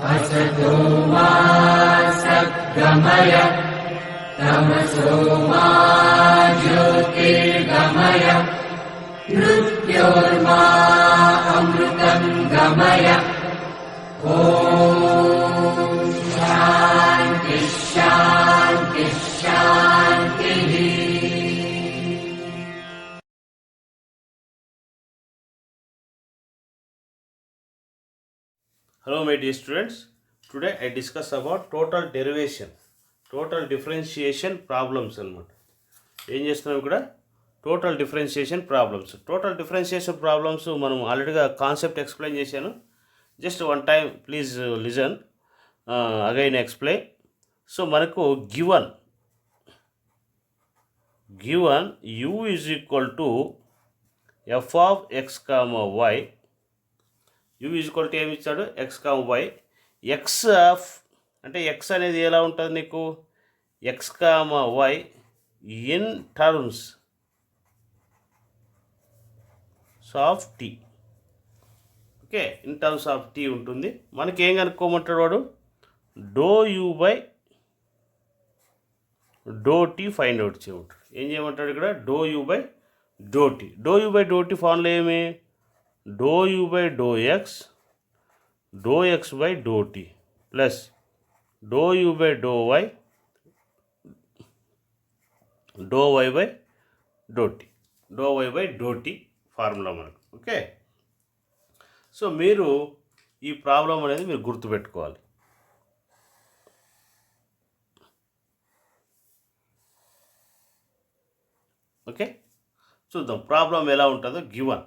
असतो मा सद्गमय तमसो मा ज्योतिर्गमय मृत्योर्मा अमृतं गमय। ॐ शान्ति शान्ति शान्तिः। Hello my dear students, today I discuss about total derivation, total differentiation problems అన్నమాట. ఏం చేస్తున్నాం ఇక్కడ టోటల్ డిఫరెన్షియేషన్ ప్రాబ్లమ్స్ మనం ఆల్రెడీగా కాన్సెప్ట్ ఎక్స్ప్లెయిన్ చేశాను. Just one time please listen again explain. So మనకు given u is equal to F of X comma Y. u is equal to ఏమి ఇచ్చాడు, X comma Y. X of అంటే X అనేది ఎలా ఉంటుంది నీకు, X comma Y in terms of T. Okay, in terms of T ఉంటుంది. మనకి ఏం కనుక్కోమంటాడు వాడు, d u by do T find out చేయమంటాడు. ఏం చేయమంటాడు ఇక్కడ, do u by do T. D u by do T formula ఏమి, do u by do X by do T plus do u by do why by do T formula మనకు. Okay, so మీరు ఈ problem అనేది మీరు గుర్తుపెట్టుకోవాలి. Okay, చూద్దాం problem ఎలా ఉంటుందో. గివన్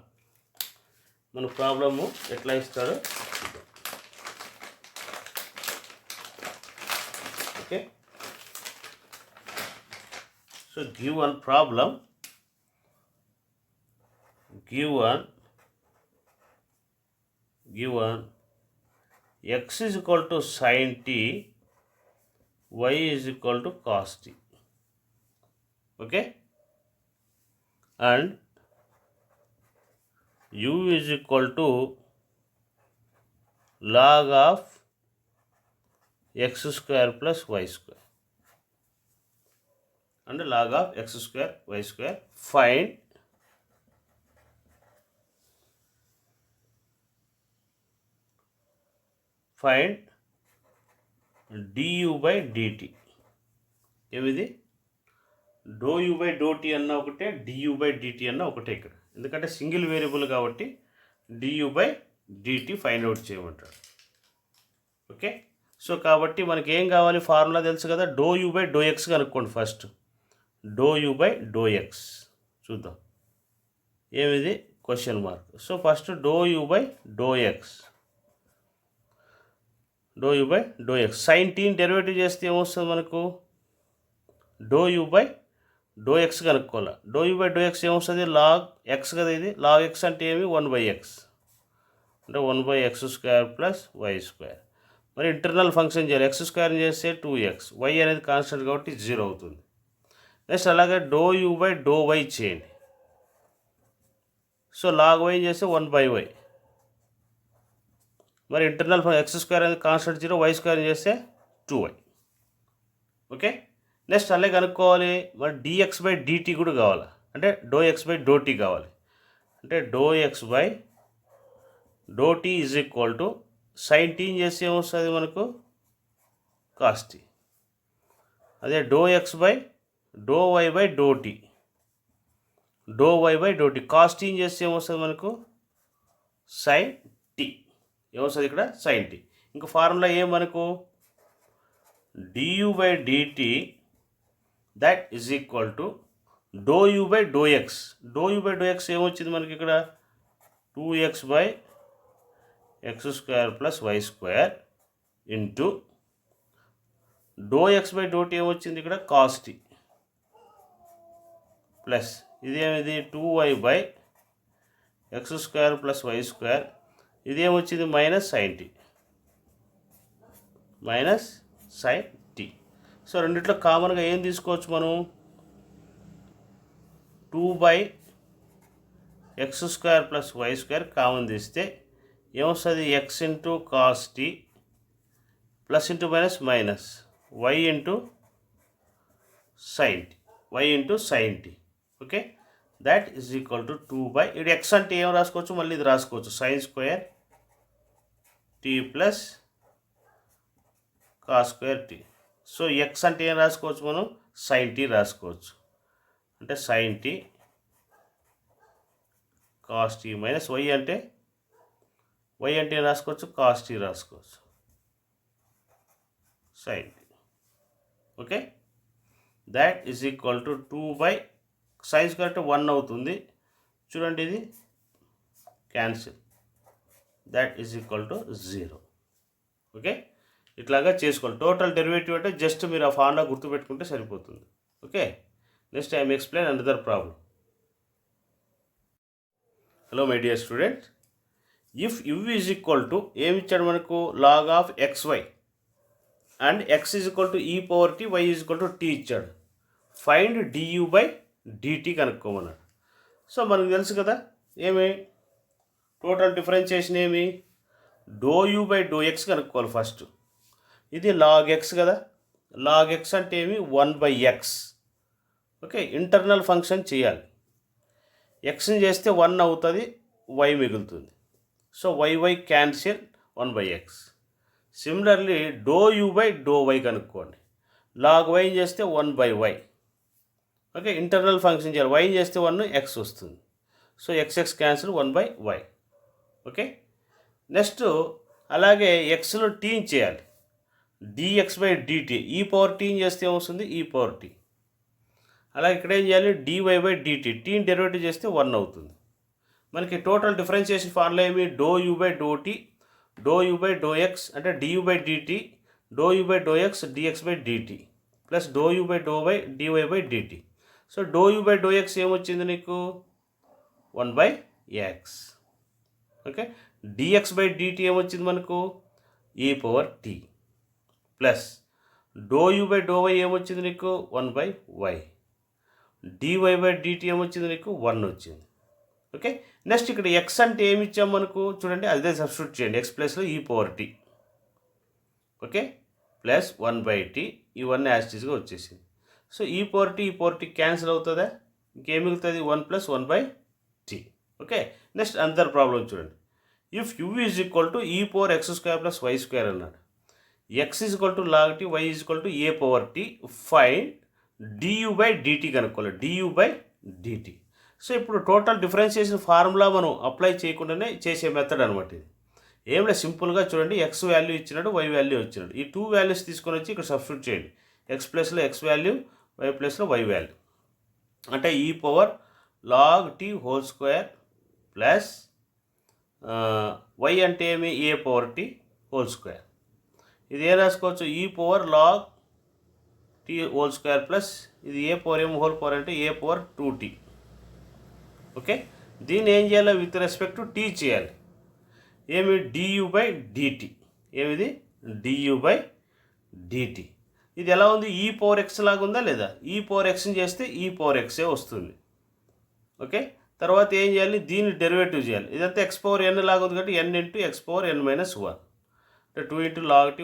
మన ప్రాబ్లము ఎట్లా ఇస్తాడో. Okay, so given problem, given x is equal to sin t, y is equal to cos t. Okay, and u is equal to log of x square plus y square and log of x square y square. Find du by dt. ఏమిది, do u by do T అన్న ఒకటే, Diu by DT అన్న ఒకటే. ఇక్కడ ఎందుకంటే single variable కాబట్టి du by dt find out చేయమంటాడు. Okay, so కాబట్టి మనకి ఏం కావాలి, ఫార్ములా తెలుసు కదా, do u by do x కనుక్కోండి first. Do u by do x చూద్దాం ఏమిది, question mark. So first do u by do x, do u by do x. Sine టీని డెరివేటివ్ చేస్తే ఏమొస్తుంది మనకు, do u by do x కనుక్కోవాలి. Do u by do x ఏమొస్తుంది, log x కదా ఇది. లాగ్ ఎక్స్ అంటే ఏమి, 1/x అంటే 1/x² ప్లస్ వై స్క్వేర్. మరి ఇంటర్నల్ ఫంక్షన్ చేయాలి, ఎక్స్ స్క్వేర్ని చేస్తే 2x, వై అనేది కాన్స్టెంట్ కాబట్టి 0 అవుతుంది. నెక్స్ట్ అలాగే doe u by do y చేయండి. సో లాగ్ వై చేస్తే 1/y, మరి ఇంటర్నల్ ఎక్స్ స్క్వేర్ అనేది కాన్స్టెంట్ 0, వై స్క్వేర్ చేస్తే 2y. ఓకే, నెక్స్ట్ అలాగే కనుక్కోవాలి. మరి డిఎక్స్ బై డిటీ కూడా కావాలి, అంటే doe X by do t కావాలి. అంటే doe X by do t is equal to sine టీని చేస్తే ఏమొస్తుంది మనకు, కాస్ టీ. అదే doe X by do why by do t, cos టీని చేస్తే ఏమొస్తుంది మనకు, సైన్ టీ. ఏమొస్తుంది ఇక్కడ, సైన్ టీ. ఇంకా ఫార్ములా ఏం మనకు, du by dt that is equal to do u by do x. Do u by do x ఏమొచ్చింది మనకి ఇక్కడ, 2x by x² plus y square into do X by do t ఏమొచ్చింది ఇక్కడ, cos t plus ఇదేమిది 2y by x² plus y square. ఇదేమొచ్చింది minus sine t. So రెండిట్లో కామన్గా ఏం తీసుకోవచ్చు మనం, 2 by x square plus y square common తీస్తే ఏమొస్తుంది? X into cos t plus into minus minus y into sine t, y into sine t. Okay, that is equal to 2 ఇది x అంటే ఏం రాసుకోవచ్చు? మళ్ళీ ఇది రాసుకోవచ్చు, sine square t plus cos square t. So x అంటే ఏం రాసుకోవచ్చు? మనం సైన్ టీ రాసుకోవచ్చు. అంటే sine t cos t minus y అంటే ఏం రాసుకోవచ్చు? కాస్ టీ రాసుకోవచ్చు, sine t. Okay, that is equal to 2 sine square అంటే 1 అవుతుంది. చూడండి, ఇది cancel, that is equal to 0. Okay, ఇట్లాగా చేసుకోవాలి. టోటల్ డెరివేటివ్ అంటే జస్ట్ మీరు ఆ ఫార్ములా గుర్తుపెట్టుకుంటే సరిపోతుంది. Okay, next I explain another problem. Hello my dear student, if u is equal to ఏమి ఇచ్చాడు మనకు? Log of xy and x is equal to e power t, y is equal to t ఇచ్చాడు. Find du/dt కనుక్కోమన్నాడు. So మనకు తెలుసు కదా, ఏమి total differentiation ఏమి? ∂u/∂x కనుక్కోవాలి ఫస్ట్. ఇది log x కదా, log x అంటే ఏమి? 1/x. ఓకే, ఇంటర్నల్ ఫంక్షన్ చేయాలి. ఎక్స్ని చేస్తే 1 అవుతుంది, y మిగులుతుంది. So y cancel 1/x. Similarly ∂u/∂y కనుక్కోండి. log y చేస్తే 1/y. ఓకే, ఇంటర్నల్ ఫంక్షన్ చేయాలి. y చేస్తే 1, x వస్తుంది. So x cancel 1/y. Okay, next అలాగే ఎక్స్లో టీని చేయాలి. dx/dt, ఈ పవర్ టీని చేస్తే ఏమొస్తుంది? ఈ పవర్ టీ. అలాగే ఇక్కడ ఏం చేయాలి? dy/dt, టీని డెరివేటివ్ చేస్తే 1 అవుతుంది. మనకి టోటల్ డిఫరెన్షియేషన్ ఫార్ములా ఏమి? ∂u/∂t, ∂u/∂x అంటే du/dt, ∂u/∂x dx/dt plus ∂u/∂y dy/dt. So ∂u/∂x ఏమొచ్చింది నీకు? 1/x. ఓకే, dx/dt ఏమొచ్చింది మనకు? ఈ పవర్ టీ ప్లస్ ∂u/∂y ఏమొచ్చింది నీకు? 1/y. dy/dt ఏమొచ్చింది నీకు? 1 వచ్చింది. ఓకే, నెక్స్ట్ ఇక్కడ x అంటే ఏమి ఇచ్చాం మనకు? చూడండి, అదే సబ్స్టిట్యూట్ చేయండి. x ప్లస్లో ఈ power tea. Okay, plus 1/t, ఇవన్నీ యాస్టీస్గా వచ్చేసింది. సో ఈ పవర్ టీ క్యాన్సిల్ అవుతుందా? ఇంకేం మిగులుతుంది? 1 + 1/t. Okay, next another problem చూడండి. If u is equal to e⁴x² + y² అన్నాడు. x is equal to log t, y is equal to a power t. Find du/dt కనుక్కోవాలి, du/dt. So ఇప్పుడు total differentiation formula మనం apply చేయకుండానే చేసే method అనమాట ఇది. ఏం లేదు, సింపుల్గా చూడండి, ఎక్స్ వాల్యూ ఇచ్చినాడు, వై వాల్యూ ఇచ్చినాడు. ఈ 2 వాల్యూస్ తీసుకొని వచ్చి ఇక్కడ సబ్స్టిట్యూట్ చేయండి. ఎక్స్ ప్లస్లో ఎక్స్ వాల్యూ, వై ప్లస్లో వై వాల్యూ. అంటే e⁴log t² ప్లస్ వై అంటే ఏమి? a⁴t². ఇది ఏం రాసుకోవచ్చు? e⁴log t² ప్లస్ ఇది a⁴m² అంటే a⁴2t. ఓకే, దీన్ని ఏం చేయాలి? విత్ రెస్పెక్ట్ టు టీ చేయాలి. ఏమి? du/dt. ఏమిది? du/dt. ఇది ఎలా ఉంది? e⁴x లాగా ఉందా లేదా? e⁴xని చేస్తే e⁴xే వస్తుంది. ఓకే, తర్వాత ఏం చేయాలి? దీన్ని డెరివేటివ్ చేయాలి. ఇదంతా x⁴n లాగా ఉంది కాబట్టి n × x⁴n−1 అంటే 2 × log t²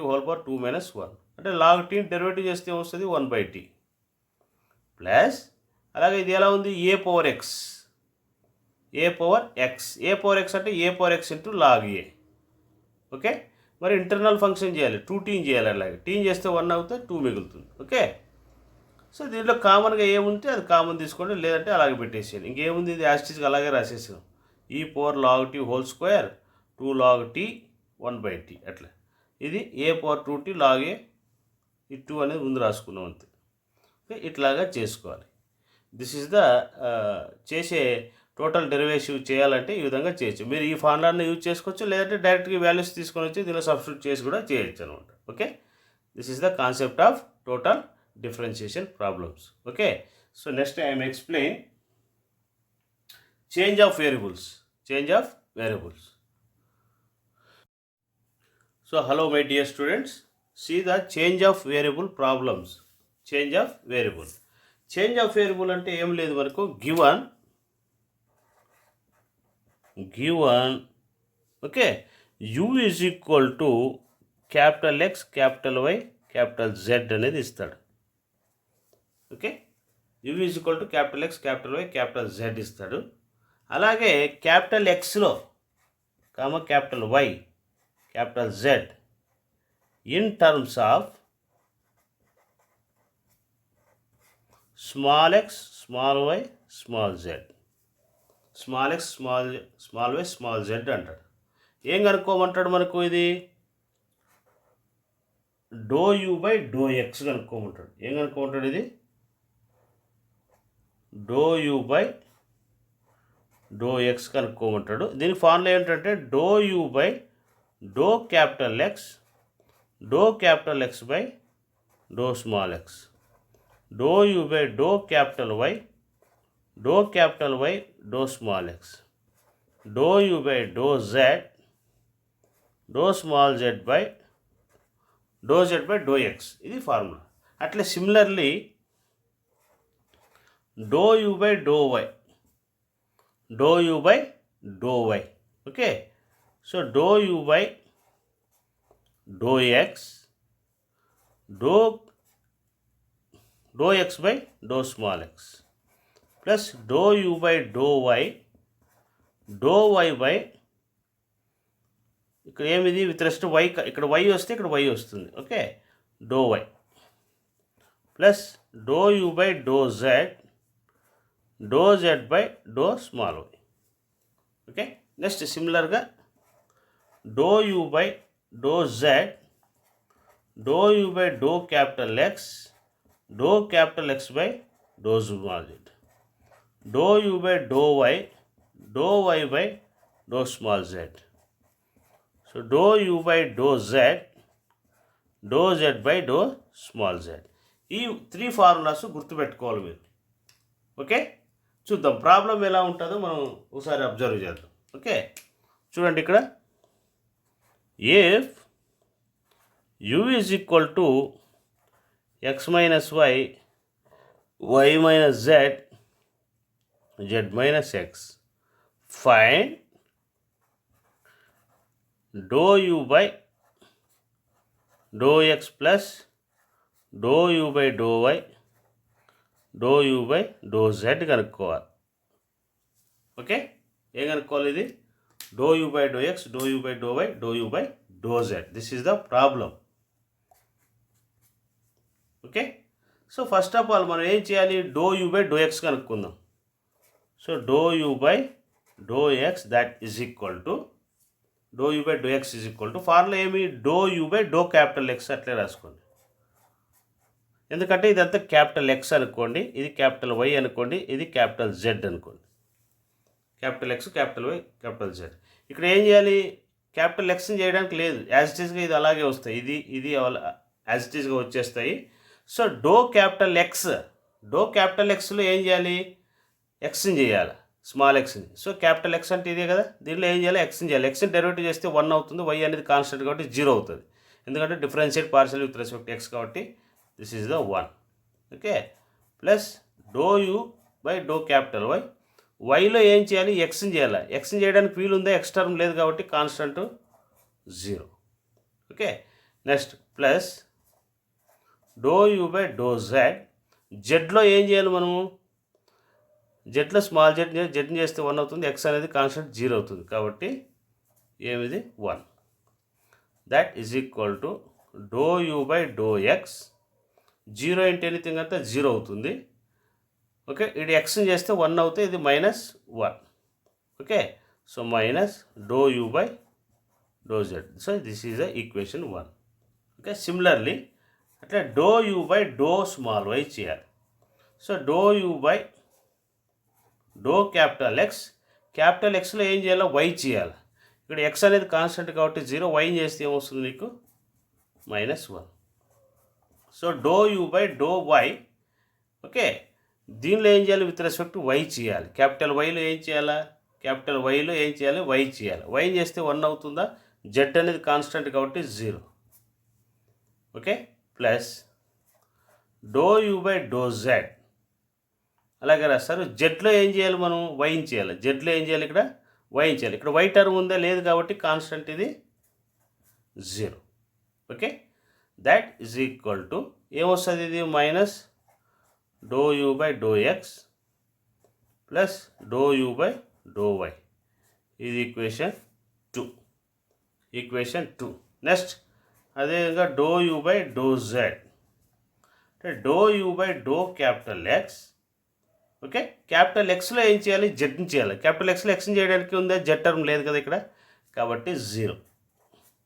2 - 1 అంటే log t డెరివేటివ్ చేస్తే ఏమొస్తుంది? 1/t ప్లస్ అలాగే ఇది ఎలా ఉంది? a⁴x. a⁴x అంటే a⁴x × log a. ఓకే, మరి ఇంటర్నల్ ఫంక్షన్ చేయాలి, 2t చేయాలి. అలాగే టీని చేస్తే 1 అవుతే 2 మిగులుతుంది. ఓకే, సో దీంట్లో కామన్గా ఏముంటే అది కామన్ తీసుకోండి, లేదంటే అలాగే పెట్టేసేయండి. ఇంకేముంది? ఇది యాస్టీస్గా అలాగే రాసేసాం. e⁴log t² 2 log t 1/t అట్లా. ఇది a⁴2t log a, ఈ 2 అనేది ముందు రాసుకున్నాం అంతే. ఓకే, ఇట్లాగా చేసుకోవాలి. దిస్ ఈజ్ ద చేసే టోటల్ డెరివేటివ్ చేయాలంటే ఈ విధంగా చేయొచ్చు. మీరు ఈ ఫార్ములాని యూజ్ చేసుకోవచ్చు, లేదంటే డైరెక్ట్గా వాల్యూస్ తీసుకొని వచ్చి దీనిలో సబ్స్టిట్యూట్ చేసి కూడా చేయొచ్చు అనమాట. Okay, this is the concept of total differentiation problems. Okay, so next I explain change of variables. So hello my dear students, see the change of variable problems. Change of variable అంటే ఏం లేదు, మనకు given given okay u is equal to capital x capital y capital z అనేది ఇస్తాడు. Okay u is equal to capital x capital y capital z ఇస్తాడు. అలాగే capital ఎక్స్లో capital y capital z in terms of small x small y small z, small x small y small z అంటాడు. ఏం కనుక్కోమంటాడు మనకు? ఇది do u by do x కనుక్కోమంటాడు. ఏం కనుక్కోమంటాడు? ఇది do u by do x కనుక్కోమంటాడు. దీని ఫార్ములా ఏంటంటే doe u by do capital x by do small x, do u by do capital y doe small x, do u by do z doe small z by do x. ఇది formula. అట్లే similarly do u by do y okay. So do u by do x doe X by do small x plus do u by do why by ఇక్కడ ఏమిది with respect y, ఇక్కడ why వస్తే ఇక్కడ y వస్తుంది okay, do y plus do u by do z by do small y okay. Next సిమిలర్గా do u by do z do u by do capital x by do small z, do u by do why by do small z. So do u by do z by do small z. ఈ 3 formulas గుర్తుపెట్టుకోవాలి మీరు okay. చూద్దాం problem ఎలా ఉంటుందో మనం ఒకసారి observe చేద్దాం okay. చూడండి ఇక్కడ if u is equal to x minus y minus z minus x, find do u by do x plus do u by do y do z కనుక్కోవాలి ఓకే. ఏం కనుక్కోవాలి? ఇది do u by do x do u by do y do u by do z. This is the problem okay. So first of all మనం ఏం చేయాలి? Do u by do x కనుక్కుందాం. So do u by do x that is equal to do u by do x is equal to formula ఏమి? Do u by do capital x అట్లే రాసుకోండి. ఎందుకంటే ఇదంతా capital X అనుకోండి, ఇది capital y అనుకోండి, ఇది క్యాపిటల్ జెడ్ అనుకోండి. Capital x capital y capital z. ఇక్కడ ఏం చేయాలి? క్యాపిటల్ ఎక్స్ని చేయడానికి లేదు, యాజ్ ఇట్ ఈస్గా ఇది అలాగే వస్తాయి, ఇది యాజ్ ఇట్ ఈస్గా వచ్చేస్తాయి. సో డో క్యాపిటల్ ఎక్స్లో ఏం చేయాలి? ఎక్స్ని చేయాలి, స్మాల్ ఎక్స్ని. సో క్యాపిటల్ ఎక్స్ అంటే ఇదే కదా, దీనిలో ఏం చేయాలి? ఎక్స్ని చేయాలి. ఎక్స్ని డెరివేటివ్ చేస్తే 1 అవుతుంది, వై అనేది కాన్స్టెంట్ కాబట్టి 0 అవుతుంది. ఎందుకంటే differentiate partial with respect x కాబట్టి this is the 1 okay. Plus do u by do capital వైలో ఏం చేయాలి? ఎక్స్ని చేయాలి. ఎక్స్ని చేయడానికి వీలు ఉందా? ఎక్స్ టర్మ్ లేదు కాబట్టి constant 0 okay. Next plus do u by do జెడ్లో ఏం చేయాలి మనము? జెడ్లో స్మాల్ జెడ్ని చేస్తే 1 అవుతుంది, ఎక్స్ అనేది కాన్స్టెంట్ 0 అవుతుంది కాబట్టి ఏమిది 1. That is equal to do u by do x 0 into anything అంతా 0 అవుతుంది ఓకే. ఇది ఎక్స్ని చేస్తే 1 అవుతే ఇది -1 okay. So minus do u by do z. So this is the equation 1 okay. Similarly అట్లా do u by do small y చేయాలి. So do u by do capital ఎక్స్లో ఏం చేయాలో? వై చేయాలి. ఇక్కడ ఎక్స్ అనేది కాన్స్టెంట్ కాబట్టి 0, వై చేస్తే ఏమొస్తుంది నీకు? -1. So do u by do y okay. దీనిలో ఏం చేయాలి? విత్ రెస్పెక్ట్ వై చేయాలి. క్యాపిటల్ వైలో ఏం చేయాలి? వై చేయాలి. వై చేస్తే 1 అవుతుందా? జెడ్ అనేది కాన్స్టెంట్ కాబట్టి 0 okay. Plus do u by do z అలాగే రాస్తారు. జెడ్లో ఏం చేయాలి? మనం వైని చేయాలి. జెడ్లో ఏం చేయాలి? ఇక్కడ వై చేయాలి. ఇక్కడ వై టర్మ్ ఉందా లేదు కాబట్టి కాన్స్టెంట్ ఇది 0. Okay, that is equal to ఏమొస్తుంది ఇది minus do u by do x plus do u by do y. ఇది ఈక్వేషన్ 2. నెక్స్ట్ అదేవిధంగా do u by do z అంటే do u by do capital x. Okay, capital ఎక్స్లో ఏం చేయాలి, జెడ్ని చేయాలి. Capital ఎక్స్లో ఎక్స్ని చేయడానికి ఉందా, జెడ్ టర్మ్ లేదు కదా ఇక్కడ, కాబట్టి 0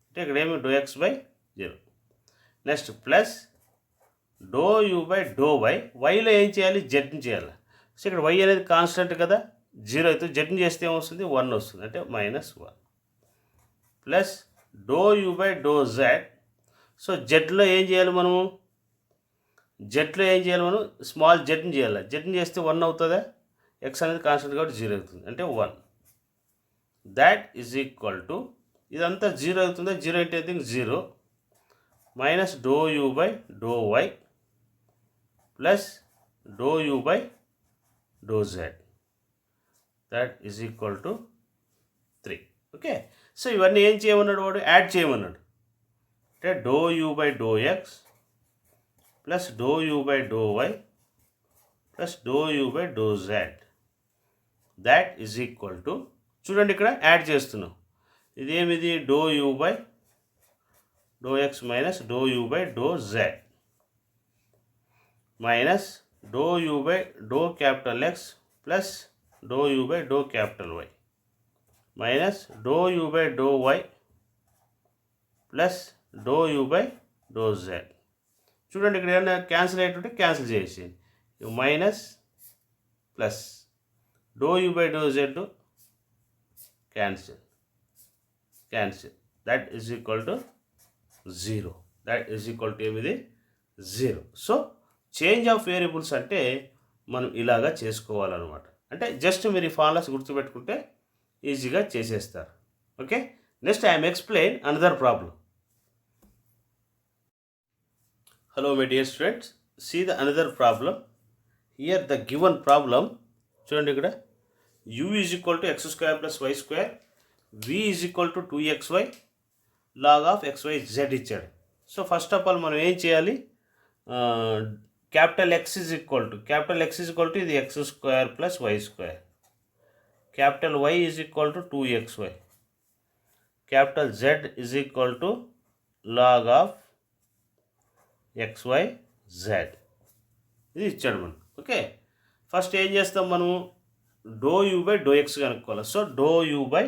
అంటే ఇక్కడ ఏమి do X by 0. Next plus do u by do y, వైలో ఏం చేయాలి, జెడ్ని చేయాలి. సో ఇక్కడ వై అనేది కాన్స్టెంట్ కదా, 0 అయితే జెడ్ని చేస్తే ఏమొస్తుంది, 1 వస్తుంది అంటే -1 plus do u by do z. So జెడ్లో ఏం చేయాలి మనము, స్మాల్ జెడ్ని చేయాలి. జెడ్ని చేస్తే 1 అవుతుందా, ఎక్స్ అనేది కాన్స్టెంట్ కాబట్టి 0 అవుతుంది అంటే 1. దాట్ ఈజ్ ఈక్వల్ టు ఇదంతా 0 అవుతుందా, 0 అంటే I think 0 minus do u by do y plus do u by do z. That is equal to 3. Okay, so ఇవన్నీ ఏం చేయమన్నాడు వాడు, యాడ్ చేయమన్నాడు. అంటే do u by do x plus do u by do y plus do u by do z. That is equal to, చూడండి ఇక్కడ add చేస్తున్నాం, ఇదేమిది do u by do x minus do u by do Z minus do u by do capital x plus do u by do capital y minus do u by do y plus do u by do z. చూడండి ఇక్కడ ఏమైనా cancel అయ్యేటుంటే cancel చేసి minus plus do u by do z cancel. That is equal to 0. That is equal to ఏమిది 0. So change of variables అంటే మనం ఇలాగా చేసుకోవాలన్నమాట. అంటే జస్ట్ మీరు ఈ ఫార్ములాస్ గుర్తుపెట్టుకుంటే ఈజీగా చేసేస్తారు. Okay, next I'm explain another problem. Hello my dear students, see the another problem. Here the given problem, చూడండి ఇక్కడ u is equal to x square plus y square, v is equal to 2xy, log of xy z ఇచ్చాడు. So first of all మనం ఏం చేయాలి, capital x is equal to ఇది x square plus y square, capital y is equal to 2xy, capital z is equal to log of xy z. ఇది ఇచ్చాడు మనం. Okay, first ఏం చేస్తాం మనము, do u by do x కనుక్కోవాలి. So do u by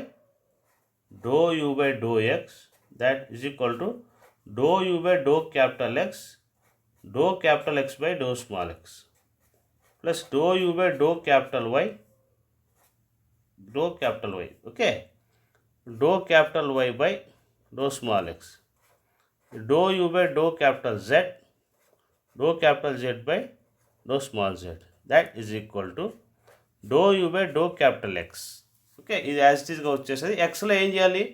do x that is equal to do u by do capital x by do small x plus do u by do capital y. Okay, do capital y by do small x, do u by do capital z by do small z. That is equal to do u by do capital x. Okay, ఇది as it ఈస్గా వచ్చేస్తుంది. ఎక్స్లో ఏం చేయాలి,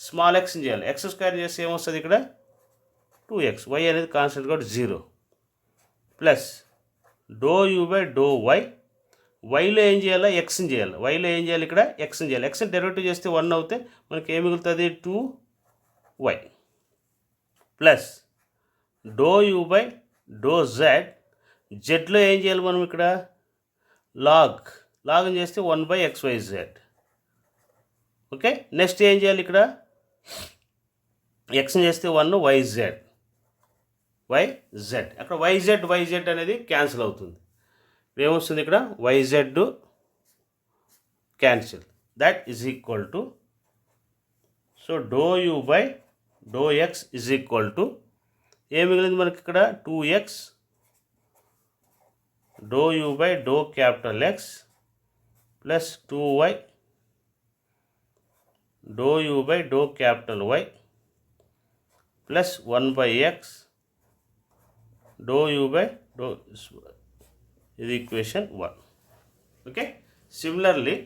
small ఎక్స్ని చేయాలి. X square చేస్తే ఏమొస్తుంది ఇక్కడ 2x, వై అనేది కాన్స్టెంట్ కాబట్టి 0 plus do u by do y, వైలో ఏం చేయాలి, ఎక్స్ని చేయాలి. వైలో ఏం చేయాలి, ఇక్కడ ఎక్స్ని చేయాలి. ఎక్స్ని డెరివేటివ్ చేస్తే 1 అవుతే మనకి ఏం మిగులుతుంది 2y plus do u by do z, జెడ్లో ఏం చేయాలి మనం ఇక్కడ లాగ్ చేస్తే 1/xyz. ఓకే, నెక్స్ట్ ఏం చేయాలి, ఇక్కడ ఎక్స్ని చేస్తే 1 yz, అక్కడ yz అనేది క్యాన్సిల్ అవుతుంది. ఏమొస్తుంది ఇక్కడ yz cancel. That is equal to, so do u by do x is equal to ఏం మిగిలింది మనకి ఇక్కడ 2x, do u by do capital x plus 2y, do u by do capital y plus 1/x, do u by do. ఇది equation 1. Okay, similarly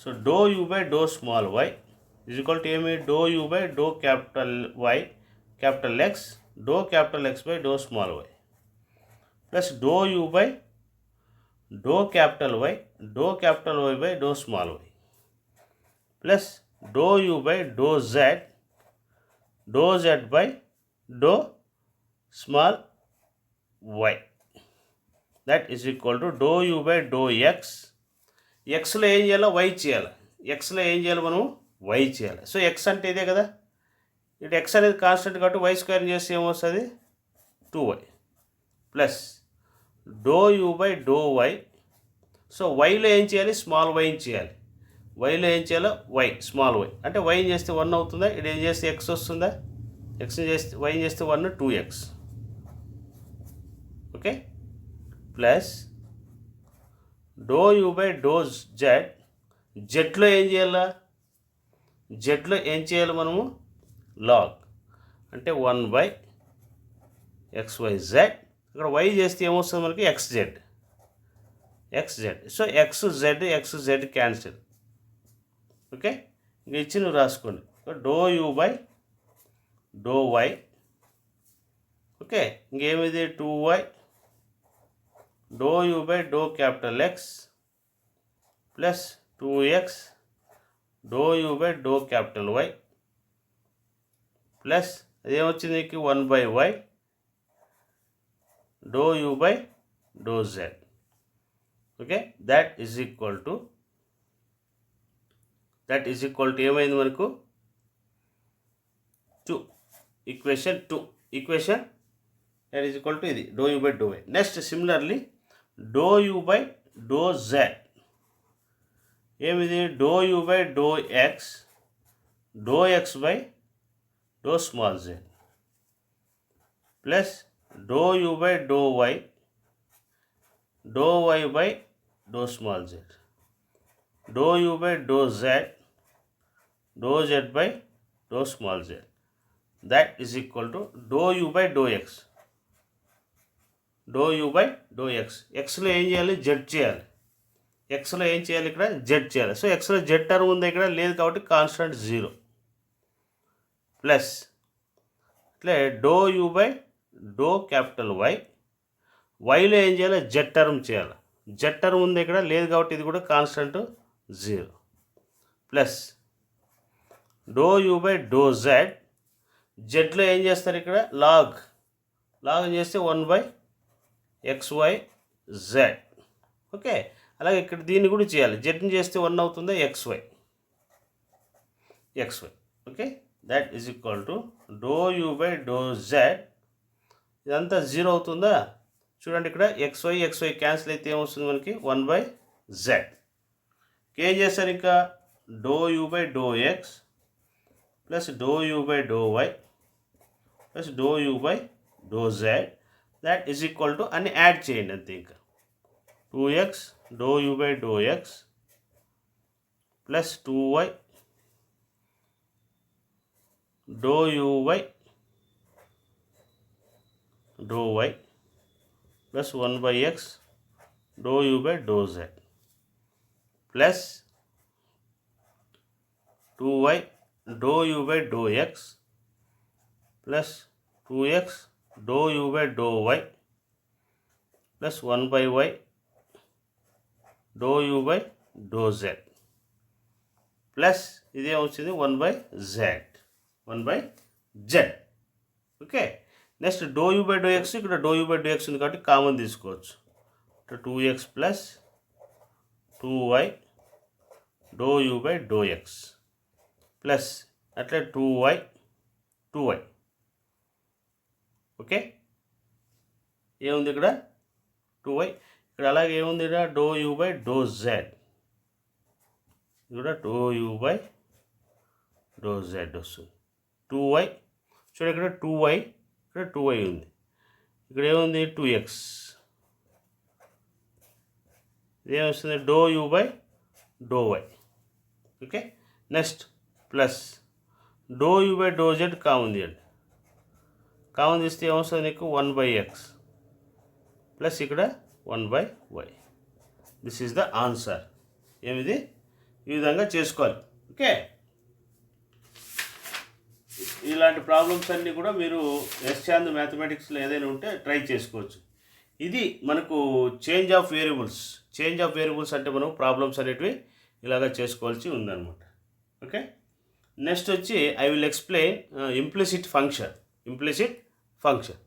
so do u by do small y is equal to ఏమి, do u by do capital y capital x, do capital x by do small y plus do u by do capital y by do small y. Plus do u by do z by do small y. That is equal to do u by do x. ఎక్స్లో ఏం చేయాలో why చేయాలి. ఎక్స్లో ఏం చేయాలి మనం why చేయాలి. So x అంటే ఇదే కదా, ఇటు ఎక్స్ అనేది కాన్స్టెంట్ కాబట్టి వై స్క్వేర్ చేస్తే ఏమొస్తుంది 2y plus do u by do y. So వైలో ఏం చేయాలి, స్మాల్ వైని చేయాలి. వైలో ఏం చేయాలో వై స్మాల్ వై అంటే వైని చేస్తే 1 అవుతుందా, ఇది ఏం చేస్తే ఎక్స్ వస్తుందా, ఎక్స్ని చేస్తే వైని చేస్తే 1 2x. Okay plus do u by do z. జెడ్లో ఏం చేయాలా, జెడ్లో ఏం చేయాలి మనము లాగ్ అంటే 1/xyz. ఇక్కడ వై చేస్తే ఏమొస్తుంది మనకి xz. So xz cancel. Okay ఇంక ఇచ్చి నువ్వు రాసుకోండి. Do u by do y. Okay ఇంకేమిది 2y do u by do capital x plus 2x do u by do capital y plus అదేమొచ్చింది నీకు 1/y do u by do z. Okay that is equal to ఏమైంది మనకు 2. Equation 2 that is equal to ఇది do u by do y. Next similarly do u by do Z ఏమిది do u by do X by do small z plus do u by do why by do small z do u by do z by do small z. That is equal to do u by do x ఎక్స్లో ఏం చేయాలి Z చేయాలి. ఎక్స్లో ఏం చేయాలి ఇక్కడ Z చేయాలి. So ఎక్స్లో జెడ్ టర్మ్ ఉంది ఇక్కడ లేదు కాబట్టి కాన్స్టెంట్ 0 ప్లస్ ఇట్లే do u by do capital y. వైలో ఏం చేయాలి జెడ్ టర్మ్ చేయాలి. జెడ్ టర్మ్ ఉంది ఇక్కడ లేదు కాబట్టి ఇది కూడా constant 0 plus do u by do జెడ్లో ఏం చేస్తారు ఇక్కడ లాగ్ చేస్తే 1/xyz. ఓకే అలాగే ఇక్కడ దీన్ని కూడా చేయాలి. జెడ్ని చేస్తే 1 అవుతుందా xy. Okay that is equal to do u by do z. ఇదంతా 0 అవుతుందా చూడండి. ఇక్కడ xy క్యాన్సిల్ అయితే ఏమొస్తుంది మనకి 1/z. ఏం చేస్తారు ఇంకా doe u by do x plus do u by do y plus do u by do z. That is equal to అన్ని యాడ్ చేయండి అంతే. ఇంకా 2x do u by do x plus 2y do u by do y plus 1/x do u by do z plus 2y do u by do x plus 2x do u by do y plus 1/y do u by do z plus ఇదే వచ్చింది 1/z. Okay next do u by do x. ఇక్కడ do u by do x ఉంది కాబట్టి common తీసుకోవచ్చు. 2x plus 2y do u by do x plus అట్లే 2y. Okay ఏముంది ఇక్కడ 2y. ఇక్కడ అలాగే ఏముంది ఇక్కడ do u by do z. ఇక్కడ do u by do z వస్తుంది 2y. చూడండి ఇక్కడ 2y ఇక్కడ 2y ఉంది. ఇక్కడ ఏముంది 2x. ఇదేమొస్తుంది do u by do y. Okay next plus do u by do z common తీయండి. కామన్ తీస్తే ఏమొస్తుంది నీకు 1/x ప్లస్ ఇక్కడ 1/y. This is the answer. ఏమిది ఈ విధంగా చేసుకోవాలి. ఓకే ఇలాంటి ప్రాబ్లమ్స్ అన్నీ కూడా మీరు ఎస్చాంద్ మ్యాథమెటిక్స్లో ఏదైనా ఉంటే ట్రై చేసుకోవచ్చు. ఇది మనకు చేంజ్ ఆఫ్ వేరియబుల్స్ అంటే మనం ప్రాబ్లమ్స్ అనేటివి ఇలాగా చేసుకోవాల్సి ఉందన్నమాట. ఓకే, నెక్స్ట్ వచ్చి I will explain implicit function.